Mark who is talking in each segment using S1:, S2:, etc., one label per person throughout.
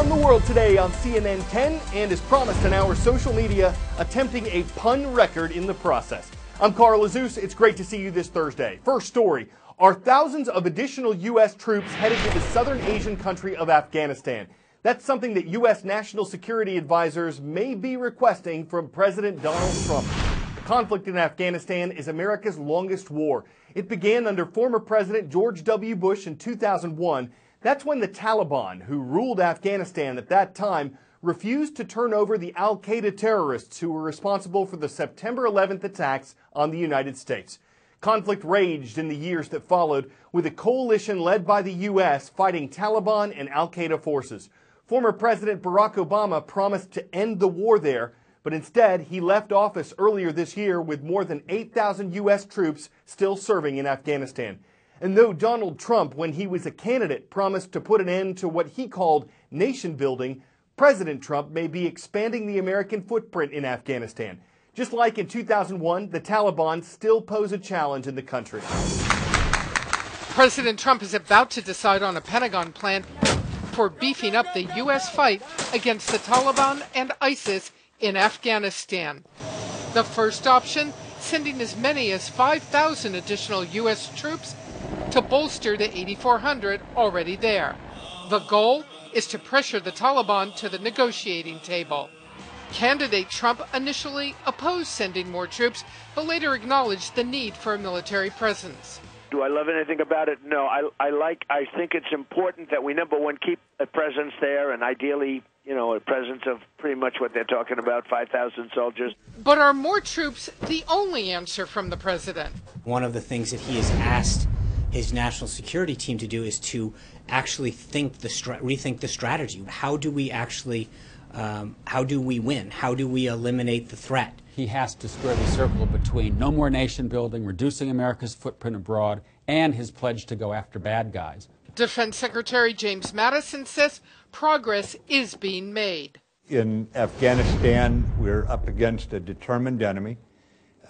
S1: Around the world today on CNN 10, and as promised on our social media, attempting a pun record in the process. I'm Carl Azuz. It's great to see you this Thursday. First story, are thousands of additional U.S. troops headed to the southern Asian country of Afghanistan? That's something that U.S. national security advisors may be requesting from President Donald Trump. The conflict in Afghanistan is America's longest war. It began under former President George W. Bush in 2001. That's when the Taliban, who ruled Afghanistan at that time, refused to turn over the al-Qaeda terrorists who were responsible for the September 11th attacks on the United States. Conflict raged in the years that followed, with a coalition led by the U.S. fighting Taliban and al-Qaeda forces. Former President Barack Obama promised to end the war there, but instead he left office earlier this year with more than 8,000 U.S. troops still serving in Afghanistan. And though Donald Trump, when he was a candidate, promised to put an end to what he called nation building, President Trump may be expanding the American footprint in Afghanistan. Just like in 2001, the Taliban still pose a challenge in the country.
S2: President Trump is about to decide on a Pentagon plan for beefing up the U.S. fight against the Taliban and ISIS in Afghanistan. The first option, sending as many as 5,000 additional U.S. troops to bolster the 8,400 already there. The goal is to pressure the Taliban to the negotiating table. Candidate Trump initially opposed sending more troops, but later acknowledged the need for a military presence.
S3: Do I love anything about it? No. I think it's important that we, number one, keep a presence there, and ideally, a presence of pretty much what they're talking about, 5,000 soldiers.
S2: But are more troops the only answer from the president?
S4: One of the things that he has asked his national security team to do is to actually rethink the strategy. How do we actually, how do we win? How do we eliminate the threat?
S5: He has to square the circle between no more nation building, reducing America's footprint abroad, and his pledge to go after bad guys.
S2: Defense Secretary James Madison says progress is being made.
S6: In Afghanistan, we're up against a determined enemy.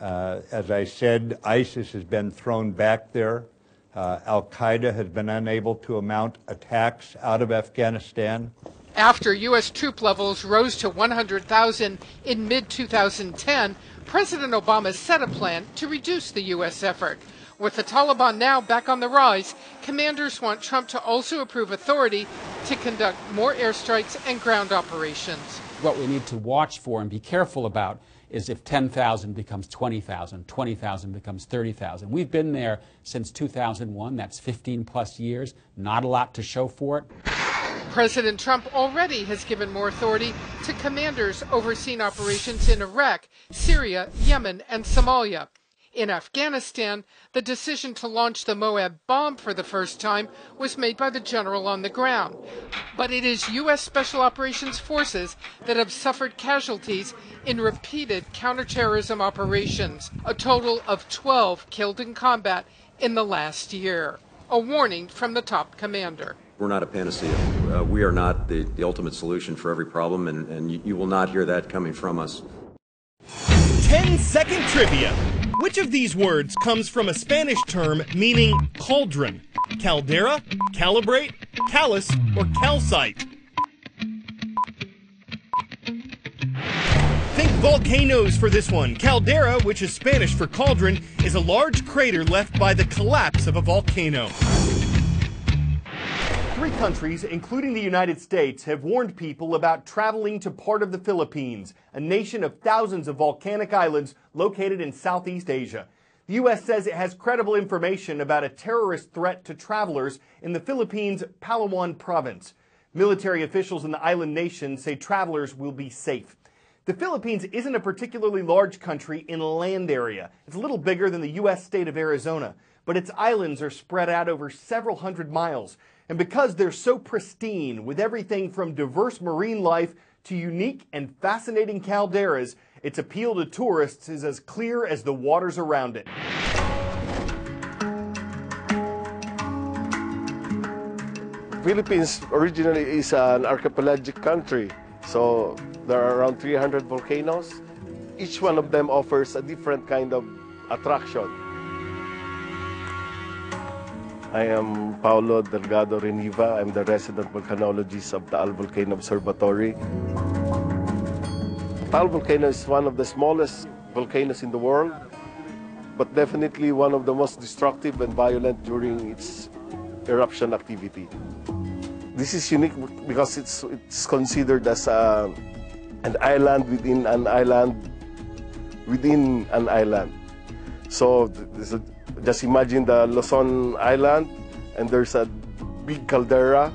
S6: As I said, ISIS has been thrown back there. Al-Qaeda has been unable to mount attacks out of Afghanistan.
S2: After U.S. troop levels rose to 100,000 in mid-2010, President Obama set a plan to reduce the U.S. effort. With the Taliban now back on the rise, commanders want Trump to also approve authority to conduct more airstrikes and ground operations.
S5: What we need to watch for and be careful about is if 10,000 becomes 20,000, 20,000 becomes 30,000. We've been there since 2001. That's 15 plus years. Not a lot to show for it.
S2: President Trump already has given more authority to commanders overseeing operations in Iraq, Syria, Yemen, and Somalia. In Afghanistan, the decision to launch the Moab bomb for the first time was made by the general on the ground. But it is U.S. Special Operations Forces that have suffered casualties in repeated counterterrorism operations, a total of 12 killed in combat in the last year. A warning from the top commander.
S7: We're not a panacea. We are not the ultimate solution for every problem, and you will not hear that coming from us.
S1: 10-second trivia. Which of these words comes from a Spanish term meaning cauldron? Caldera, calibrate, callus, or calcite? Think volcanoes for this one. Caldera, which is Spanish for cauldron, is a large crater left by the collapse of a volcano. 3 countries, including the United States, have warned people about traveling to part of the Philippines, a nation of thousands of volcanic islands located in Southeast Asia. The U.S. says it has credible information about a terrorist threat to travelers in the Philippines' Palawan province. Military officials in the island nation say travelers will be safe. The Philippines isn't a particularly large country in land area. It's a little bigger than the U.S. state of Arizona, but its islands are spread out over several hundred miles. And because they're so pristine, with everything from diverse marine life to unique and fascinating calderas, its appeal to tourists is as clear as the waters around it.
S8: Philippines originally is an archipelagic country, so there are around 300 volcanoes. Each one of them offers a different kind of attraction. I am Paulo Delgado Reniva. I'm the resident volcanologist of Taal Volcano Observatory. Taal Volcano is one of the smallest volcanoes in the world, but definitely one of the most destructive and violent during its eruption activity. This is unique because it's considered as an island within an island within an island. So just imagine the Luzon Island, and there's a big caldera,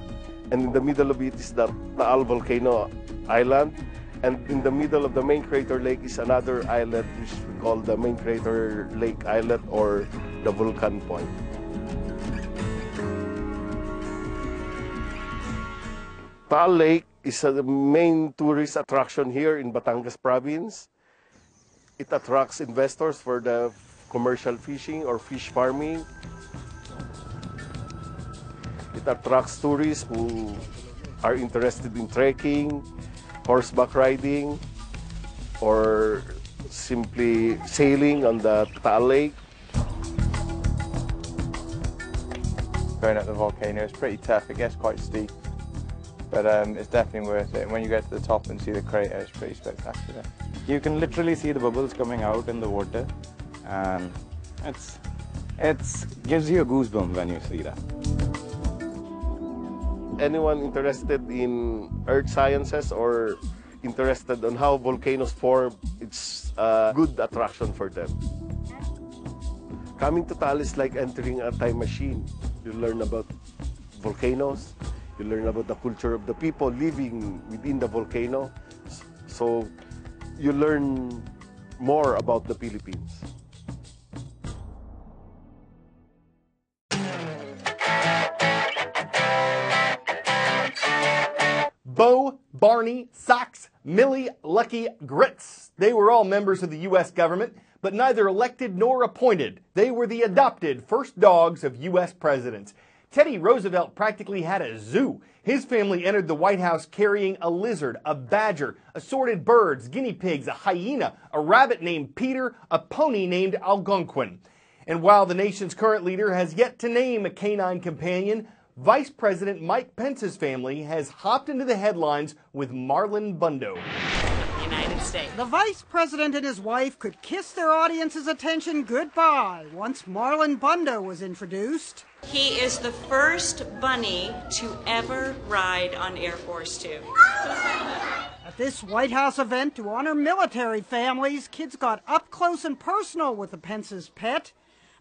S8: and in the middle of it is the Taal Volcano Island, and in the middle of the main crater lake is another islet which we call the main crater lake islet or the Volcan Point. Taal Lake is the main tourist attraction here in Batangas province. It attracts investors for the commercial fishing or fish farming. It attracts tourists who are interested in trekking, horseback riding, or simply sailing on the Taal Lake.
S9: Going up the volcano is pretty tough. It gets quite steep, but it's definitely worth it. And when you get to the top and see the crater, it's pretty spectacular.
S10: You can literally see the bubbles coming out in the water, and it gives you a goosebump when you see that.
S8: Anyone interested in earth sciences or interested on how volcanoes form, it's a good attraction for them. Coming to Taal is like entering a time machine. You learn about volcanoes, you learn about the culture of the people living within the volcano. So you learn more about the Philippines.
S1: Bo, Barney, Sox, Millie, Lucky, Grits. They were all members of the U.S. government, but neither elected nor appointed. They were the adopted first dogs of U.S. presidents. Teddy Roosevelt practically had a zoo. His family entered the White House carrying a lizard, a badger, assorted birds, guinea pigs, a hyena, a rabbit named Peter, a pony named Algonquin. And while the nation's current leader has yet to name a canine companion, Vice President Mike Pence's family has hopped into the headlines with Marlon Bundo.
S11: United States.
S12: The Vice President and his wife could kiss their audience's attention goodbye once Marlon Bundo was introduced.
S11: He is the first bunny to ever ride on Air Force Two.
S12: At this White House event to honor military families, kids got up close and personal with the Pence's pet.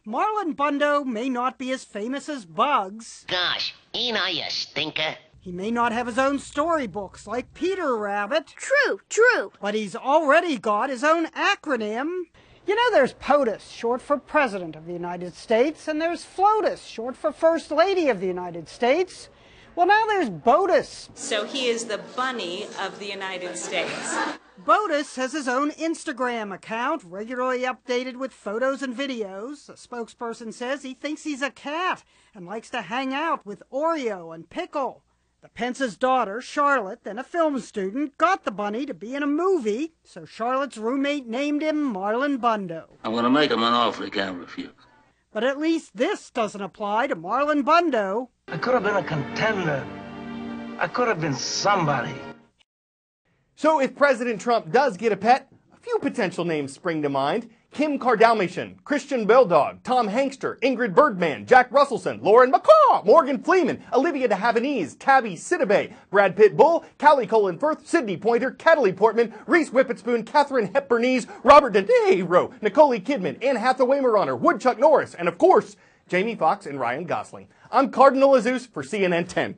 S12: Marlon Bundo may not be as famous as Bugs.
S13: Gosh, ain't I a stinker?
S12: He may not have his own storybooks like Peter Rabbit.
S14: True.
S12: But he's already got his own acronym. You know, there's POTUS, short for President of the United States, and there's FLOTUS, short for First Lady of the United States. Well, now there's BOTUS.
S11: So he is the bunny of the United States.
S12: BOTUS has his own Instagram account, regularly updated with photos and videos. A spokesperson says he thinks he's a cat and likes to hang out with Oreo and Pickle. The Pence's daughter, Charlotte, then a film student, got the bunny to be in a movie, so Charlotte's roommate named him Marlon Bundo.
S15: I'm going to make him an offer he can't refuse.
S12: But at least this doesn't apply to Marlon Bundo.
S15: I could have been a contender. I could have been somebody.
S1: So if President Trump does get a pet, a few potential names spring to mind. Kim Kardashian, Christian Bulldog, Tom Hankster, Ingrid Bergman, Jack Russellson, Lauren McCaw, Morgan Freeman, Olivia de Havilland's, Tabby Sidibe, Brad Pitt Bull, Callie Colin Firth, Sidney Pointer, Cataly Portman, Reese Witherspoon, Katharine Hepburnese, Robert De Niro, Nicole Kidman, Anne Hathaway Marauder, Woodchuck Norris, and of course, Jamie Foxx and Ryan Gosling. I'm Cardinal Azus for CNN 10.